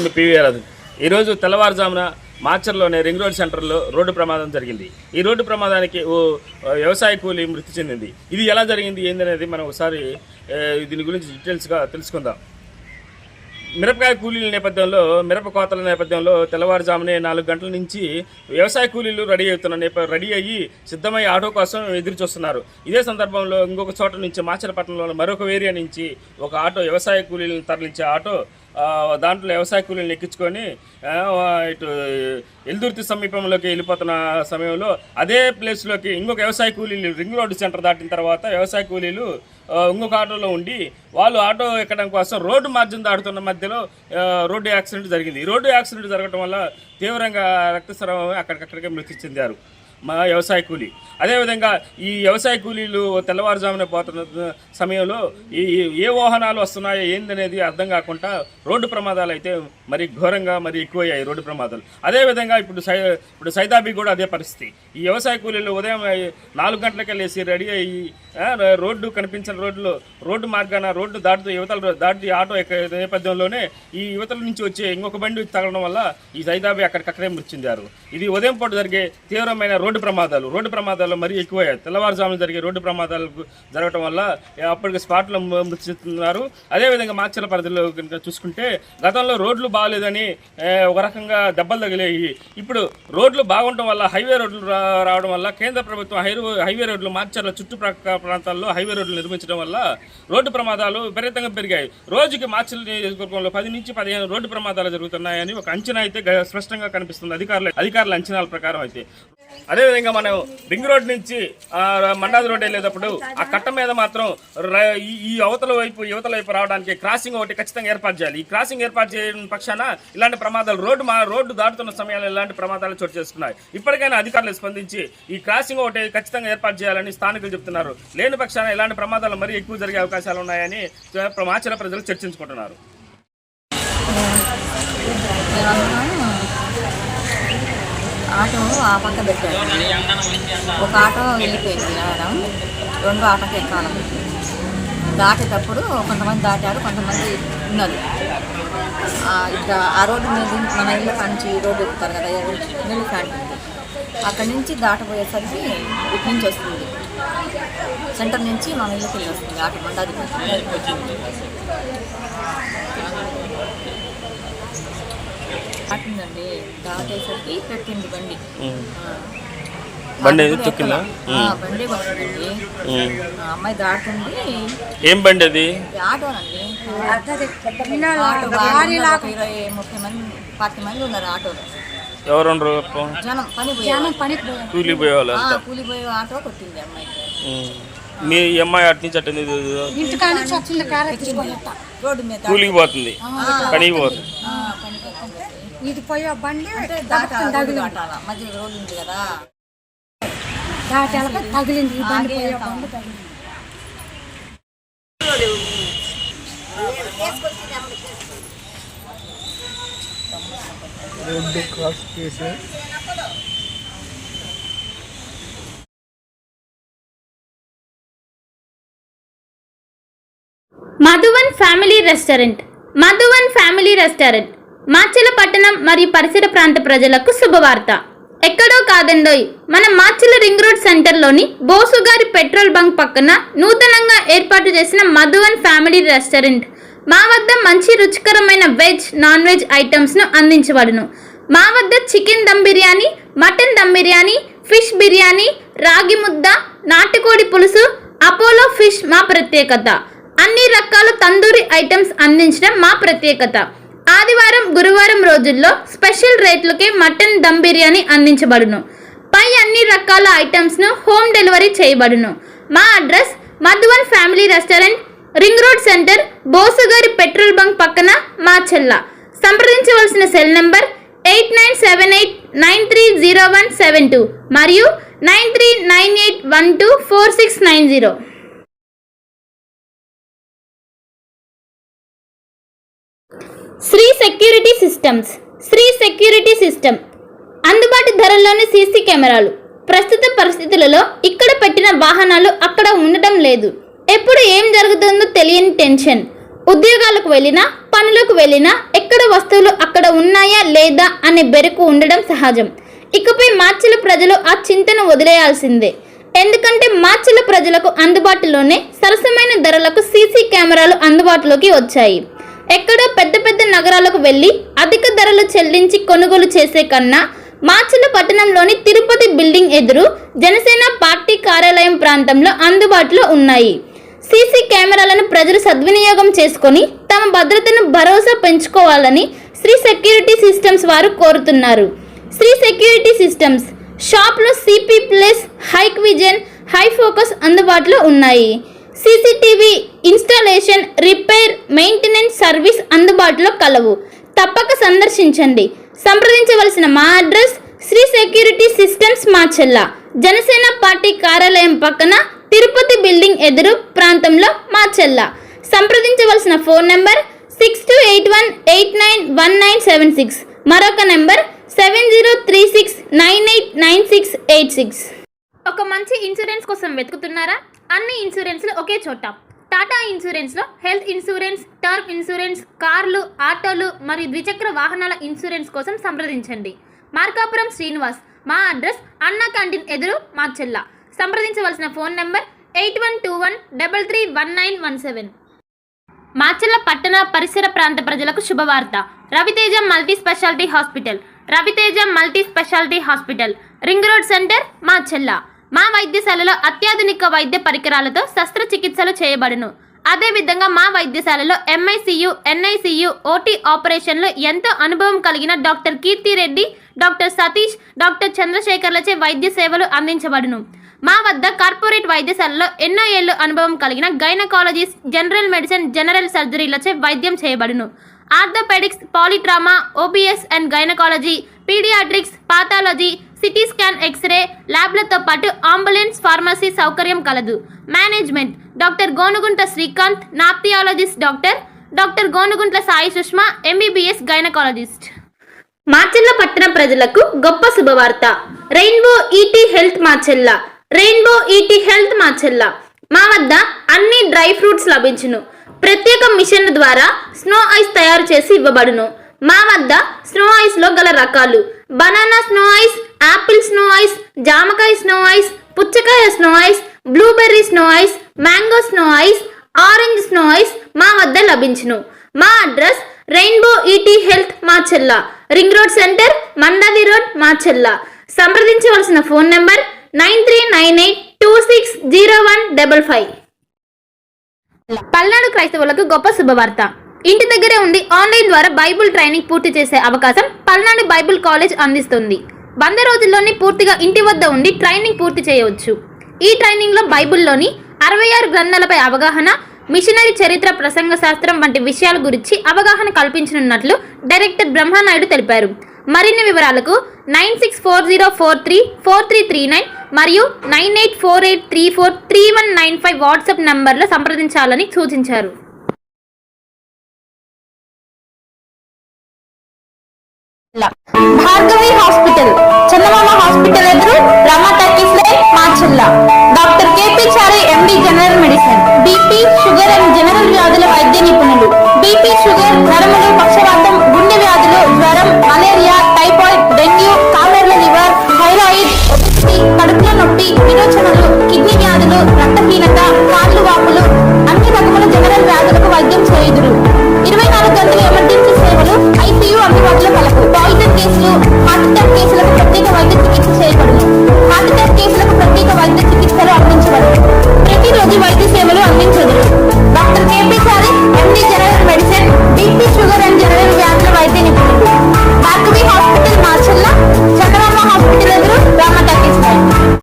మీ PVR. ఈరోజు తెల్లవారుజామున మాచర్లోని ring road సెంటర్లో రోడ్డు ప్రమాదం జరిగింది. ఈ రోడ్డు ప్రమాదానికి ఓ వ్యవసాయ కూలీ మృతి చెందింది. ఇది ఎలా జరిగింది ఏందనేది మనం ఒకసారి దీని గురించి డీటెయిల్స్గా తెలుసుకుందాం. మిరపకాయ కూలీల నేపథ్యంలో, మిరప కోతల నేపథ్యంలో తెల్లవారుజామునే 4 గంటల నుంచి వ్యవసాయ కూలీలు రెడీ అయ్యి సిద్ధమై ఆటో కోసం ఎదురు చూస్తున్నారు. ఇదే సందర్భంలో ఇంకొక చోట నుంచి మాచర్పట్నంలో మరొక ఏరియా నుంచి ఒక ఆటో, వ్యవసాయ కూలీలను తరలించే ఆటో, దాంట్లో వ్యవసాయ కూలీలను ఎక్కించుకొని ఇటు ఎల్దుర్తి సమీపంలోకి వెళ్ళిపోతున్న సమయంలో అదే ప్లేస్లోకి ఇంకొక వ్యవసాయ కూలీలు రింగ్ రోడ్డు సెంటర్ దాటిన తర్వాత వ్యవసాయ కూలీలు ఇంకొక ఆటోలో ఉండి వాళ్ళు ఆటో ఎక్కడం కోసం రోడ్డు మార్జిన్ దాటుతున్న మధ్యలో రోడ్డు యాక్సిడెంట్ జరిగింది. ఈ రోడ్డు యాక్సిడెంట్ జరగడం వల్ల తీవ్రంగా రక్తస్రావం అక్కడికక్కడికే మృతి చెందారు మా వ్యవసాయ కూలీ. అదేవిధంగా ఈ వ్యవసాయ కూలీలు తెల్లవారుజామున పోతున్న సమయంలో ఏ వాహనాలు వస్తున్నాయో ఏందనేది అర్థం కాకుండా రోడ్డు ప్రమాదాలు అయితే మరి ఘోరంగా మరి ఎక్కువయ్యాయి రోడ్డు ప్రమాదాలు. అదేవిధంగా ఇప్పుడు సైదాబీ కూడా అదే పరిస్థితి. ఈ వ్యవసాయ కూలీలు ఉదయం 4 గంటలకే లేచి రెడీ అయ్యి రోడ్డు కనిపించిన రోడ్డు మార్గాన రోడ్డు దాటి ఆటో నేపథ్యంలోనే ఈ యువతల నుంచి వచ్చే ఇంకొక బండి తగలడం వల్ల ఈ సైదాబీ అక్కడికక్కడే మృతి చెందారు. ఇది ఉదయం పూట జరిగే తీవ్రమైన రోడ్డు ప్రమాదాలు మరీ ఎక్కువయ్యాయి. తెల్లవారుజామున జరిగే రోడ్డు ప్రమాదాలు జరగడం వల్ల అప్పటికి స్పాట్లో మృతి చెందుతున్నారు. అదేవిధంగా మాచర్ల పరిధిలో కనుక చూసుకుంటే గతంలో రోడ్లు బాగలేదని ఒక రకంగా దెబ్బలు తగిలేయి. ఇప్పుడు రోడ్లు బాగుండటం వల్ల హైవే రోడ్లు రావడం వల్ల కేంద్ర ప్రభుత్వం హైవే రోడ్లు మాచర్ల చుట్టుప్రక్కల ప్రాంతాల్లో హైవే రోడ్లు నిర్మించడం వల్ల రోడ్డు ప్రమాదాలు విపరీతంగా పెరిగాయి. రోజుకి మాచర్ల నియోజకవర్గంలో 10 నుంచి 15 రోడ్డు ప్రమాదాలు జరుగుతున్నాయని ఒక అంచనా అయితే స్పష్టంగా కనిపిస్తుంది అధికారుల అంచనాల ప్రకారం అయితే. అదేవిధంగా మనం రింగ్ రోడ్ నుంచి మండాది రోడ్ వెళ్ళేటప్పుడు ఆ కట్ట మీద మాత్రం ఈ యువతల వైపు రావడానికి క్రాసింగ్ ఒకటి ఖచ్చితంగా ఏర్పాటు చేయాలి. ఈ క్రాసింగ్ ఏర్పాటు చేయడం పక్షాన ఇలాంటి ప్రమాదాలు రోడ్డు దాటుతున్న సమయాల్లో ఇలాంటి ప్రమాదాలు చోటు చేసుకున్నాయి. ఇప్పటికైనా అధికారులు స్పందించి ఈ క్రాసింగ్ ఒకటి ఖచ్చితంగా ఏర్పాటు చేయాలని స్థానికులు చెప్తున్నారు. లేని పక్షాన ఇలాంటి ప్రమాదాలు మరీ ఎక్కువ జరిగే అవకాశాలు ఉన్నాయని మాచర్ల ప్రజలు చర్చించుకుంటున్నారు. ఆటో ఆ పక్క పెట్టాడు. ఒక ఆటో వెళ్ళిపోయింది మేడం, 2 ఆటోకి ఎక్కాలి. దాటేటప్పుడు కొంతమంది దాటారు, కొంతమంది ఉన్నారు. ఇట్లా ఆ రోడ్డు మీద మన ఇళ్ళ కాంచి రోడ్డు ఎక్కుతారు కదా, నీళ్ళు ఫ్యాక్టరీ, అక్కడి నుంచి దాటపోయేసరికి ఇటు నుంచి వస్తుంది, సెంటర్ నుంచి మన ఇళ్ళకి వెళ్ళి వస్తుంది ఆటో. మండాది దాటిందండి, దాటేసరికి పెట్టింది బండి బండి కొట్టింది. అమ్మాయి దాటుతుంది. ఏం బండి అది? ఆటోనండి. 20-30 మంది 40 మంది ఉన్నారు ఆటోలో. ఎవరు జనం కూలిపోయే ఆటో కొట్టింది అమ్మాయికి. మీ అమ్మాయి అటు నుంచి అట్టింది రోడ్డు మీద కూలికి పోతుంది, పనికి పోతుంది. ఇది పోయే బండి మధ్య రోడ్డు ఉంది కదా, తగిలింది. ఈ బండి పోయే బండి తగిలింది. రోడ్డు క్రాస్ చేసి మధువన్ ఫ్యామిలీ రెస్టారెంట్ మాచర్ల పట్టణం మరియు పరిసర ప్రాంత ప్రజలకు శుభవార్త. ఎక్కడో కాదండోయ్, మన మాచర్ల రింగ్ రోడ్ సెంటర్లోని బోసుగారి పెట్రోల్ బంక్ పక్కన నూతనంగా ఏర్పాటు చేసిన మధువన్ ఫ్యామిలీ రెస్టారెంట్. మా వద్ద మంచి రుచికరమైన వెజ్, నాన్ వెజ్ ఐటమ్స్ను అందించబడును. మా వద్ద chicken dum biryani, mutton dum biryani, fish biryani, రాగి ముద్ద, నాటుకోడి పులుసు, అపోలో ఫిష్ మా ప్రత్యేకత. అన్ని రకాల తందూరి ఐటమ్స్ అందించడం మా ప్రత్యేకత. ఆదివారం, గురువారం రోజుల్లో స్పెషల్ రేట్లకే మటన్ దమ్ బిర్యానీ అందించబడును. పై అన్ని రకాల ఐటమ్స్ను హోమ్ డెలివరీ చేయబడును. మా address Madhuvan family restaurant, ring road centre, బోసుగారి పెట్రోల్ బంక్ పక్కన, మాచర్ల. సంప్రదించవలసిన సెల్ నంబర్ 8978930172 మరియు 9398124690. శ్రీ సెక్యూరిటీ సిస్టమ్ అందుబాటు ధరల్లోని సీసీ కెమెరాలు. ప్రస్తుత పరిస్థితులలో ఇక్కడ పెట్టిన వాహనాలు అక్కడ ఉండటం లేదు. ఎప్పుడు ఏం జరుగుతుందో తెలియని టెన్షన్. ఉద్యోగాలకు వెళ్ళినా పనులకు వెళ్ళినా ఎక్కడ వస్తువులు అక్కడ ఉన్నాయా లేదా అనే బెరుకు ఉండడం సహజం. ఇకపై మాచర్ల ప్రజలు ఆ చింతన వదిలేయాల్సిందే. ఎందుకంటే మాచర్ల ప్రజలకు అందుబాటులోనే సరసమైన ధరలకు సీసీ కెమెరాలు అందుబాటులోకి వచ్చాయి. ఎక్కడో పెద్ద పెద్ద నగరాలకు వెళ్ళి అధిక ధరలు చెల్లించి కొనుగోలు చేసే కన్నా మాచర్ల పట్టణంలోని తిరుపతి బిల్డింగ్ ఎదురు జనసేన పార్టీ కార్యాలయం ప్రాంతంలో అందుబాటులో ఉన్నాయి. సీసీ కెమెరాలను ప్రజలు సద్వినియోగం చేసుకొని తమ భద్రతను భరోసా పెంచుకోవాలని శ్రీ సెక్యూరిటీ సిస్టమ్స్ వారు కోరుతున్నారు. శ్రీ సెక్యూరిటీ సిస్టమ్స్ షాప్లో CP plus, Hikvision, hi focus అందుబాటులో ఉన్నాయి. CCTV installation, repair, maintenance service అందుబాటులో కలవు. తప్పక సందర్శించండి. సంప్రదించవలసిన మా address Shri security systems Macherla, Janasena party కార్యాలయం పక్కన తిరుపతి బిల్డింగ్ ఎదురు ప్రాంతంలో మాచర్ల. సంప్రదించవలసిన ఫోన్ నెంబర్ 6281891976, మరొక నెంబర్ 7036989686. ఒక మంచి ఇన్సూరెన్స్ కోసం వెతుకుతున్నారా? అన్ని ఇన్సూరెన్స్లు ఒకే చోట. టాటా ఇన్సూరెన్స్లో హెల్త్ ఇన్సూరెన్స్, టర్మ్ ఇన్సూరెన్స్, కార్లు, ఆటోలు మరియు ద్విచక్ర వాహనాల ఇన్సూరెన్స్ కోసం సంప్రదించండి. మార్కాపురం శ్రీనివాస్. మా అడ్రస్ అన్నా క్యాంటీన్ ఎదురు మాచర్ల. సంప్రదించవలసిన ఫోన్ నెంబర్ 8121331917. మాచర్ల పట్టణ పరిసర ప్రాంత ప్రజలకు శుభవార్త. Raviteja multi speciality hospital. Raviteja multi speciality hospital, ring road centre, Macherla. మా వైద్యశాలలో అత్యాధునిక వైద్య పరికరాలతో శస్త్రచికిత్సలు చేయబడును. అదేవిధంగా మా వైద్యశాలలో ఎంఐసియు, ఎన్ఐసియు, ఓటీ ఆపరేషన్లు ఎంతో అనుభవం కలిగిన doctor Keerthi Reddy, doctor Satish, doctor చంద్రశేఖర్లచే వైద్య సేవలు అందించబడును. మా వద్ద కార్పొరేట్ వైద్యశాలలో ఎన్నో ఏళ్లు అనుభవం కలిగిన గైనకాలజిస్ట్, జనరల్ మెడిసిన్, జనరల్ సర్జరీలచే వైద్యం చేయబడును. Orthopaedics, polytrauma, OBS and gynaecology, paediatrics, pathology, CT scan, X ray ల్యాబ్లతో పాటు అంబులెన్స్, ఫార్మసీ సౌకర్యం కలదు. Management doctor Gonuguntla Srikanth, ophthalmologist doctor Gonuguntla Sai Sushma, MBBS gynaecologist. Macherla పట్టణ ప్రజలకు గొప్ప శుభవార్త. Rainbow ET health Macherla. Rainbow ET health Macherla. మా వద్ద అన్ని డ్రై ఫ్రూట్స్ లభించును. ప్రత్యేక మిషన్ల ద్వారా స్నో ఐస్ తయారు చేసి ఇవ్వబడును. మా వద్ద స్నో ఐస్లో గల రకాలు: banana snow ice, apple snow ice, జామకాయ స్నో ఐస్, పుచ్చకాయ snow ice, blueberry snow ice, mango snow ice, orange snow ice మా వద్ద లభించును. మా address rainbow ET health Macherla, ring road centre, Mandavi road, Macherla. సంప్రదించవలసిన ఫోన్ నెంబర్ 9398260155. పల్నాడు క్రైస్తవులకు గొప్ప శుభవార్త. ఇంటి దగ్గరే ఉండి ఆన్లైన్ ద్వారా బైబుల్ ట్రైనింగ్ పూర్తి చేసే అవకాశం పల్నాడు బైబుల్ కాలేజ్ అందిస్తుంది. 100 రోజుల్లోనే పూర్తిగా ఇంటి వద్ద ఉండి ట్రైనింగ్ పూర్తి చేయవచ్చు. ఈ ట్రైనింగ్లో బైబుల్లోని 66 గ్రంథాలపై అవగాహన, మిషనరీ చరిత్ర, ప్రసంగ శాస్త్రం వంటి విషయాల గురించి అవగాహన కల్పించనున్నట్లు డైరెక్టర్ బ్రహ్మానాయుడు తెలిపారు. మరిన్ని వివరాలకు 9640434339 మరియు 9848343195 వాట్సాప్ నంబర్లో సంప్రదించాలని సూచించారు. భార్గవి హాస్పిటల్, చందమామ హాస్పిటల్ ఎదురు, Rama talkies line, Macherla. Doctor KP Chari, MD, general medicine, BP, sugar and general వ్యాధుల వైద్య నిపుణులు. BP, sugar, నరములు,